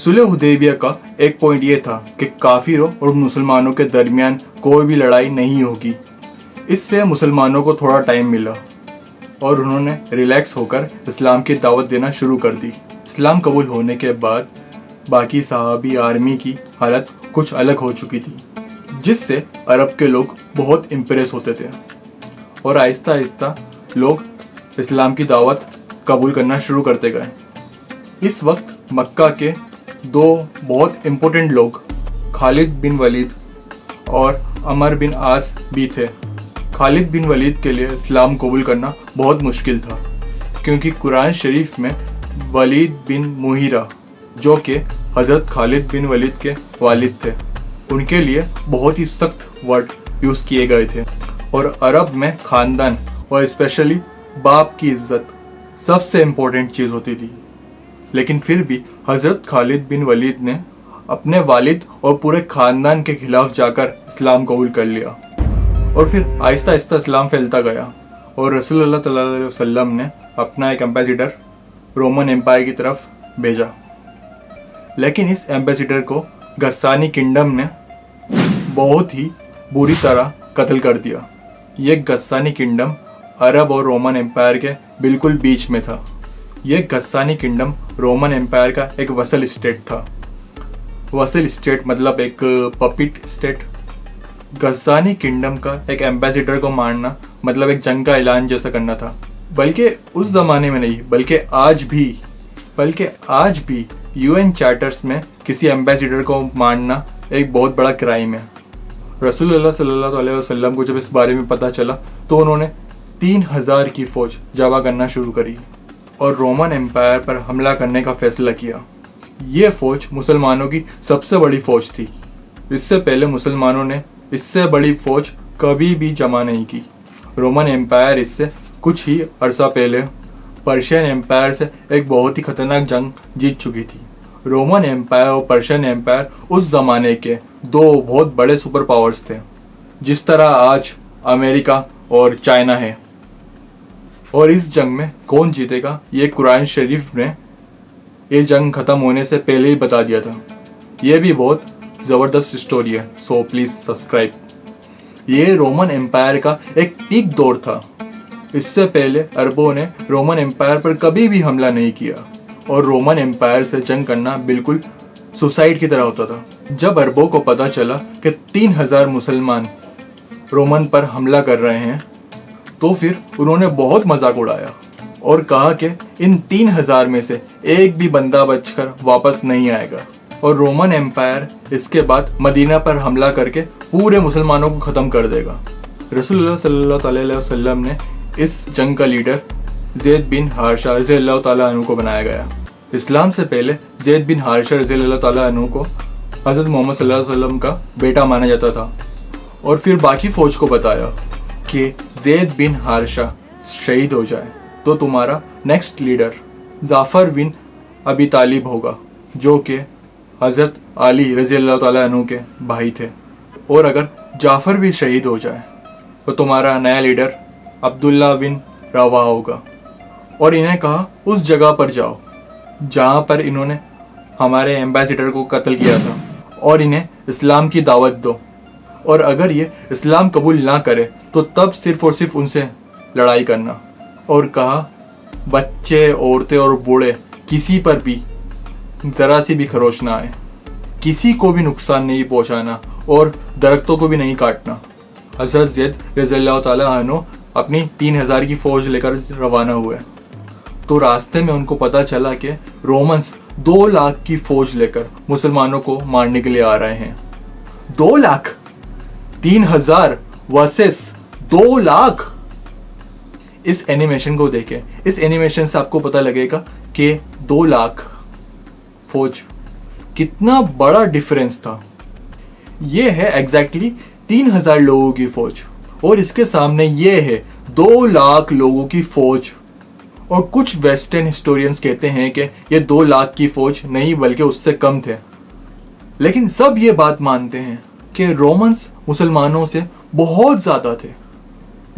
सुलह हुदैबिया का एक पॉइंट ये था कि काफिरों और मुसलमानों के दरमियान कोई भी लड़ाई नहीं होगी। इससे मुसलमानों को थोड़ा टाइम मिला और उन्होंने रिलैक्स होकर इस्लाम की दावत देना शुरू कर दी। इस्लाम कबूल होने के बाद बाकी सहाबी आर्मी की हालत कुछ अलग हो चुकी थी, जिससे अरब के लोग बहुत इम्प्रेस होते थे और आहिस्ता आहिस्ता लोग इस्लाम की दावत कबूल करना शुरू करते गए। इस वक्त मक्का के दो बहुत इम्पोर्टेंट लोग खालिद बिन वलीद और अमर बिन आस भी थे। खालिद बिन वलीद के लिए इस्लाम कबूल करना बहुत मुश्किल था, क्योंकि कुरान शरीफ में वलीद बिन मुहीरा, जो कि हज़रत खालिद बिन वलीद के वालिद थे, उनके लिए बहुत ही सख्त वर्ड यूज़ किए गए थे। और अरब में ख़ानदान और स्पेशली बाप की इज्जत सबसे इम्पोर्टेंट चीज़ होती थी। लेकिन फिर भी हज़रत खालिद बिन वलीद ने अपने वालिद और पूरे ख़ानदान के खिलाफ जाकर इस्लाम कबूल कर लिया और फिर आहिस्ता आहिस्ता इस्लाम फैलता गया और रसूलुल्लाह सल्लल्लाहु अलैहि वसल्लम ने अपना एक एम्बेसडर रोमन एम्पायर की तरफ भेजा। लेकिन इस एम्बेसडर को गस्सानी किंगडम ने बहुत ही बुरी तरह कत्ल कर दिया। ये गस्सानी किंगडम अरब और रोमन एम्पायर के बिल्कुल बीच में था। यह गस्सानी किंगडम रोमन एम्पायर का एक वसल स्टेट था। वसल स्टेट मतलब एक पपिट स्टेट। गस्सानी किंगडम का एक एम्बेसडर को मारना मतलब एक जंग का ऐलान जैसा करना था। बल्कि उस जमाने में नहीं, बल्कि आज भी यूएन चार्टर्स में किसी एम्बेसडर को मारना एक बहुत बड़ा क्राइम है। रसूलुल्लाह सल्लल्लाहु अलैहि वसल्लम को जब इस बारे में पता चला तो उन्होंने 3000 की फौज जमा करना शुरू करी और रोमन एम्पायर पर हमला करने का फैसला किया। ये फौज मुसलमानों की सबसे बड़ी फौज थी। इससे पहले मुसलमानों ने इससे बड़ी फौज कभी भी जमा नहीं की। रोमन एम्पायर इससे कुछ ही अरसा पहले पर्शियन एम्पायर से एक बहुत ही खतरनाक जंग जीत चुकी थी। रोमन एम्पायर और पर्शियन एम्पायर उस जमाने के दो बहुत बड़े सुपर पावर्स थे, जिस तरह आज अमेरिका और चाइना है। और इस जंग में कौन जीतेगा ये कुरान शरीफ ने ये जंग खत्म होने से पहले ही बता दिया था। ये भी बहुत ज़बरदस्त स्टोरी है, सो प्लीज़ सब्सक्राइब। ये रोमन एम्पायर का एक पीक दौर था। इससे पहले अरबों ने रोमन एम्पायर पर कभी भी हमला नहीं किया और रोमन एम्पायर से जंग करना बिल्कुल सुसाइड की तरह होता था। जब अरबों को पता चला कि 3000 मुसलमान रोमन पर हमला कर रहे हैं तो फिर उन्होंने बहुत मजाक उड़ाया और कहा कि इन 3000 में से एक भी बंदा बचकर वापस नहीं आएगा। और रोमन एम्पायर इसके बाद मदीना पर हमला करके पूरे मुसलमानों को ख़त्म कर देगा। रसूलुल्लाह सल्लल्लाहु अलैहि वसल्लम ने इस जंग का लीडर ज़ैद बिन हारिसा रज़ियल्लाहु ताला अन्हु को बनाया गया। इस्लाम से पहले ज़ैद बिन हारिसा रज़ियल्लाहु ताला अन्हु को हज़रत मोहम्मद सल्लल्लाहु अलैहि वसल्लम का बेटा माना जाता था। और फिर बाकी फ़ौज को बताया कि ज़ैद बिन हारिसा शहीद हो जाए तो तुम्हारा नेक्स्ट लीडर जाफ़र बिन अबी तालिब होगा, जो कि हज़रत अली रज़ियल्लाहु ताला अन्हु के भाई थे। और अगर जाफ़र भी शहीद हो जाए तो तुम्हारा नया लीडर अब्दुल्ला बिन रवा होगा। और इन्हें कहा उस जगह पर जाओ जहाँ पर इन्होंने हमारे एम्बेसडर को कत्ल किया था और इन्हें इस्लाम की दावत दो। और अगर ये इस्लाम कबूल ना करे तो तब सिर्फ और सिर्फ उनसे लड़ाई करना। और कहा बच्चे, औरतें और बूढ़े किसी पर भी ज़रा सी भी खरोच ना आए, किसी को भी नुकसान नहीं पहुंचाना और दरख्तों को भी नहीं काटना। हज़रत ज़ैद रज़ियल्लाहु ताला अन्हु अपनी 3000 की फौज लेकर रवाना हुए तो रास्ते में उनको पता चला कि रोमन्स 2 लाख की फौज लेकर मुसलमानों को मारने के लिए आ रहे हैं। 2 लाख, 3000 वर्सेस 2 लाख। इस एनिमेशन को देखें। इस एनिमेशन से आपको पता लगेगा कि 2 लाख फौज कितना बड़ा डिफरेंस था। ये है एग्जैक्टली 3000 लोगों की फौज और इसके सामने ये है 2 लाख लोगों की फौज। और कुछ वेस्टर्न हिस्टोरियंस कहते हैं कि ये 2 लाख की फौज नहीं बल्कि उससे कम थे। लेकिन सब ये बात मानते हैं कि रोमन्स मुसलमानों से बहुत ज़्यादा थे।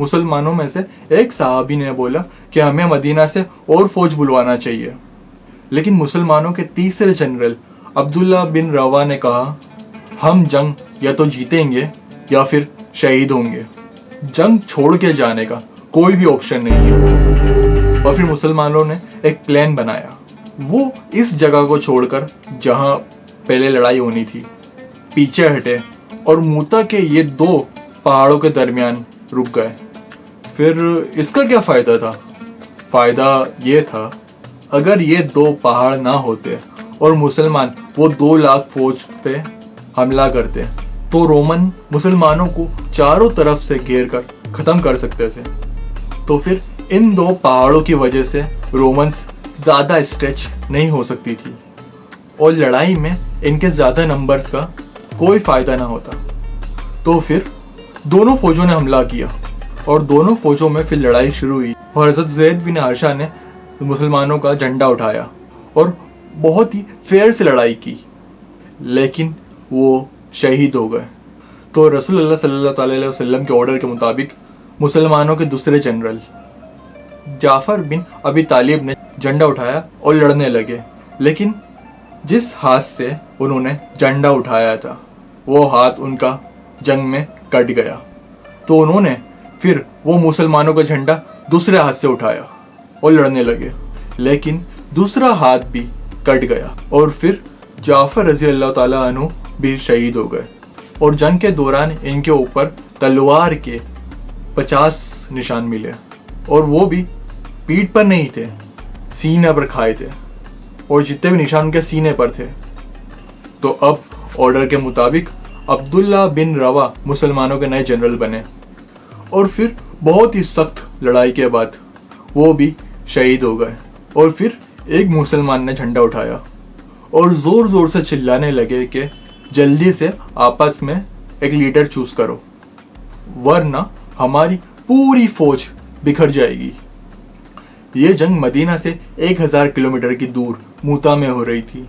मुसलमानों में से एक सहाबी ने बोला कि हमें मदीना से और फौज बुलवाना चाहिए। लेकिन मुसलमानों के तीसरे जनरल अब्दुल्ला बिन रवा ने कहा, हम जंग या तो जीतेंगे या फिर शहीद होंगे, जंग छोड़ के जाने का कोई भी ऑप्शन नहीं है। और फिर मुसलमानों ने एक प्लान बनाया। वो इस जगह को छोड़कर जहां पहले लड़ाई होनी थी पीछे हटे और मूता के ये दो पहाड़ों के दरमियान रुक गए। फिर इसका क्या फायदा था? फायदा ये था, अगर ये दो पहाड़ ना होते और मुसलमान वो 2 लाख फौज पे हमला करते तो रोमन मुसलमानों को चारों तरफ से घेर कर खत्म कर सकते थे। तो फिर इन 2 पहाड़ों की वजह से रोमन्स ज्यादा स्ट्रेच नहीं हो सकती थी और लड़ाई में इनके ज्यादा नंबर्स का कोई फायदा ना होता। तो फिर दोनों फौजों ने हमला किया और दोनों फौजों में फिर लड़ाई शुरू हुई और हज़रत ज़ैद बिन हारिसा ने मुसलमानों का झंडा उठाया और बहुत ही फेयर से लड़ाई की, लेकिन वो शहीद हो गए। तो रसूलुल्लाह सल्लल्लाहु अलैहि वसल्लम के ऑर्डर के मुताबिक मुसलमानों के दूसरे जनरल जाफर बिन अबी तालिब ने झंडा उठाया और लड़ने लगे, लेकिन जिस हाथ से उन्होंने झंडा उठाया था वो हाथ उनका जंग में कट गया। तो उन्होंने फिर वो मुसलमानों का झंडा दूसरे हाथ से उठाया और लड़ने लगे, लेकिन दूसरा हाथ भी कट गया और फिर जाफर रजी अल्लाह ताला अन्हु भी शहीद हो गए। और जंग के दौरान इनके ऊपर तलवार के 50 निशान मिले और वो भी पीठ पर नहीं थे, सीने पर खाए थे और जितने भी निशान उनके सीने पर थे। तो अब ऑर्डर के मुताबिक अब्दुल्ला बिन रवा मुसलमानों के नए जनरल बने और फिर बहुत ही सख्त लड़ाई के बाद वो भी शहीद हो गए। और फिर एक मुसलमान ने झंडा उठाया और जोर जोर से चिल्लाने लगे कि जल्दी से आपस में एक लीडर चूज करो वरना हमारी पूरी फौज बिखर जाएगी। ये जंग मदीना से 1000 किलोमीटर की दूर मूता में हो रही थी,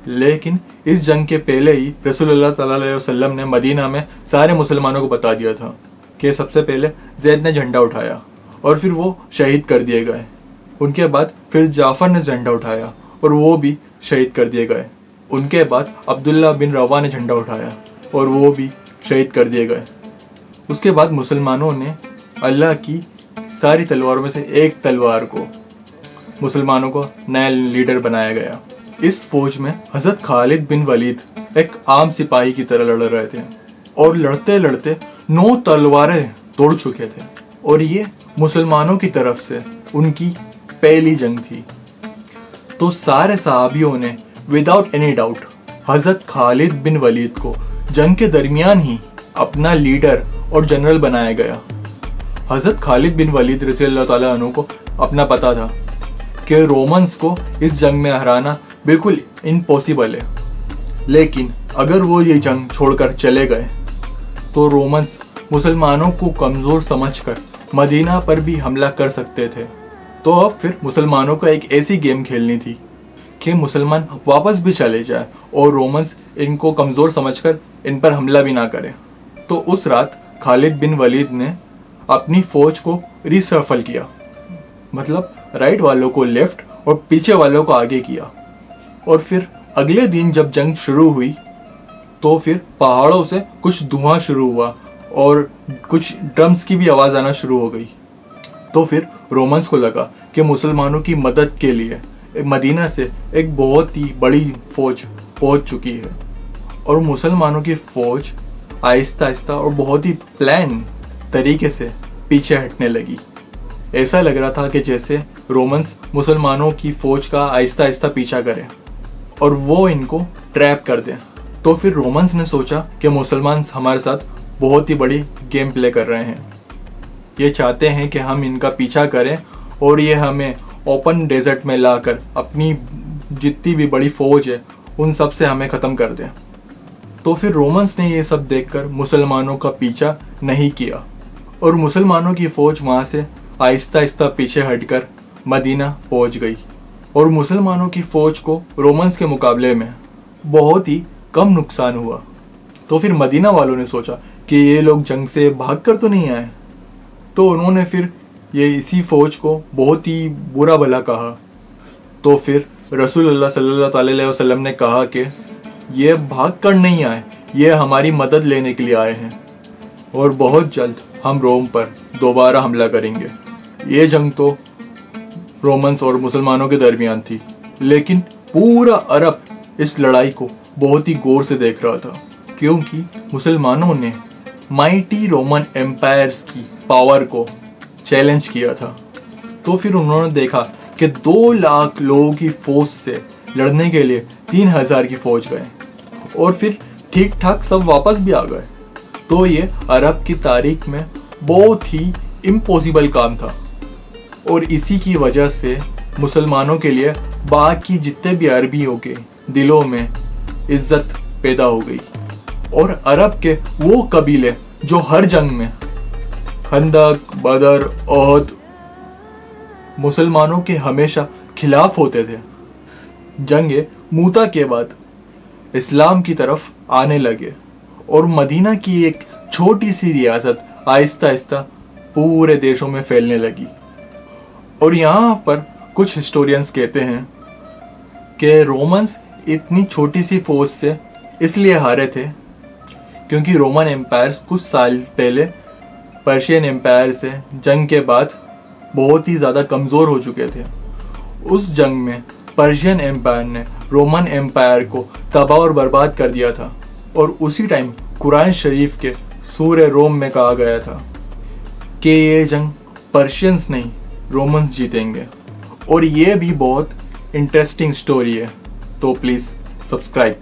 लेकिन इस जंग के पहले ही रसूलुल्लाह सल्लल्लाहु अलैहि वसल्लम ने मदीना में सारे मुसलमानों को बता दिया था कि सबसे पहले ज़ैद ने झंडा उठाया और फिर वो शहीद कर दिए गए। उनके बाद फिर जाफर ने झंडा उठाया और वो भी शहीद कर दिए गए। उनके बाद अब्दुल्ला बिन रवा ने झंडा उठाया और वो भी शहीद कर दिए गए। उसके बाद मुसलमानों ने अल्लाह की सारी तलवारों में से एक तलवार को मुसलमानों को नया लीडर बनाया गया। इस फौज में हज़रत खालिद बिन वलीद एक आम सिपाही की तरह लड़ रहे थे और लड़ते लड़ते 9 तलवारें तोड़ चुके थे और ये मुसलमानों की तरफ से उनकी पहली जंग थी। तो सारे सहाबियों ने विदाउट एनी डाउट हज़रत खालिद बिन वलीद को जंग के दरमियान ही अपना लीडर और जनरल बनाया गया। हज़रत खालिद बिन वलीद रज़ी अल्लाह ताला अन्हु को अपना पता था कि रोमन्स को इस जंग में हराना बिल्कुल इम्पॉसिबल है, लेकिन अगर वो ये जंग छोड़कर चले गए तो रोमन्स मुसलमानों को कमज़ोर समझकर मदीना पर भी हमला कर सकते थे। तो अब फिर मुसलमानों को एक ऐसी गेम खेलनी थी कि मुसलमान वापस भी चले जाए और रोमन्स इनको कमज़ोर समझकर इन पर हमला भी ना करें। तो उस रात खालिद बिन वलीद ने अपनी फ़ौज को रिसफल किया, मतलब राइट वालों को लेफ्ट और पीछे वालों को आगे किया। और फिर अगले दिन जब जंग शुरू हुई तो फिर पहाड़ों से कुछ धुआं शुरू हुआ और कुछ ड्रम्स की भी आवाज़ आना शुरू हो गई। तो फिर रोमन्स को लगा कि मुसलमानों की मदद के लिए मदीना से एक बहुत ही बड़ी फौज पहुंच चुकी है और मुसलमानों की फौज आहिस्ता आहिस्ता और बहुत ही प्लान तरीके से पीछे हटने लगी। ऐसा लग रहा था कि जैसे रोमन्स मुसलमानों की फौज का आहिस्ता आहिस्ता पीछा करें और वो इनको ट्रैप कर दें। तो फिर रोमन्स ने सोचा कि मुसलमान हमारे साथ बहुत ही बड़ी गेम प्ले कर रहे हैं, ये चाहते हैं कि हम इनका पीछा करें और ये हमें ओपन डेजर्ट में लाकर अपनी जितनी भी बड़ी फौज है उन सब से हमें ख़त्म कर दें। तो फिर रोमन्स ने ये सब देखकर मुसलमानों का पीछा नहीं किया और मुसलमानों की फ़ौज वहाँ से आहिस्ता आहिस्ता पीछे हटकर मदीना पहुँच गई और मुसलमानों की फ़ौज को रोमन्स के मुकाबले में बहुत ही कम नुकसान हुआ। तो फिर मदीना वालों ने सोचा कि ये लोग जंग से भाग कर तो नहीं आए, तो उन्होंने फिर ये इसी फ़ौज को बहुत ही बुरा भला कहा। तो फिर रसूलुल्लाह सल्लल्लाहु अलैहि वसल्लम ने कहा कि ये भाग कर नहीं आए, ये हमारी मदद लेने के लिए आए हैं और बहुत जल्द हम रोम पर दोबारा हमला करेंगे। ये जंग तो रोमन्स और मुसलमानों के दरमियान थी, लेकिन पूरा अरब इस लड़ाई को बहुत ही गौर से देख रहा था, क्योंकि मुसलमानों ने माइटी रोमन एम्पायर्स की पावर को चैलेंज किया था। तो फिर उन्होंने देखा कि 2 लाख लोगों की फौज से लड़ने के लिए 3000 की फौज गए और फिर ठीक ठाक सब वापस भी आ गए। तो ये अरब की तारीख में बहुत ही इम्पॉसिबल काम था और इसी की वजह से मुसलमानों के लिए बाकी जितने भी अरबियों के दिलों में इज्जत पैदा हो गई और अरब के वो कबीले जो हर जंग में खंदक, बदर, ओहद मुसलमानों के हमेशा खिलाफ होते थे, जंगे मूता के बाद इस्लाम की तरफ आने लगे और मदीना की एक छोटी सी रियासत आहिस्ता आहिस्ता पूरे देशों में फैलने लगी। और यहाँ पर कुछ हिस्टोरियंस कहते हैं कि रोमन्स इतनी छोटी सी फौज से इसलिए हारे थे क्योंकि रोमन एम्पायर्स कुछ साल पहले पर्शियन एम्पायर से जंग के बाद बहुत ही ज़्यादा कमज़ोर हो चुके थे। उस जंग में पर्शियन एम्पायर ने रोमन एम्पायर को तबाह और बर्बाद कर दिया था और उसी टाइम कुरान शरीफ के सूरे रोम में कहा गया था कि ये जंग पर्शियंस नहीं रोमन्स जीतेंगे। और ये भी बहुत इंटरेस्टिंग स्टोरी है, तो प्लीज़ सब्सक्राइब।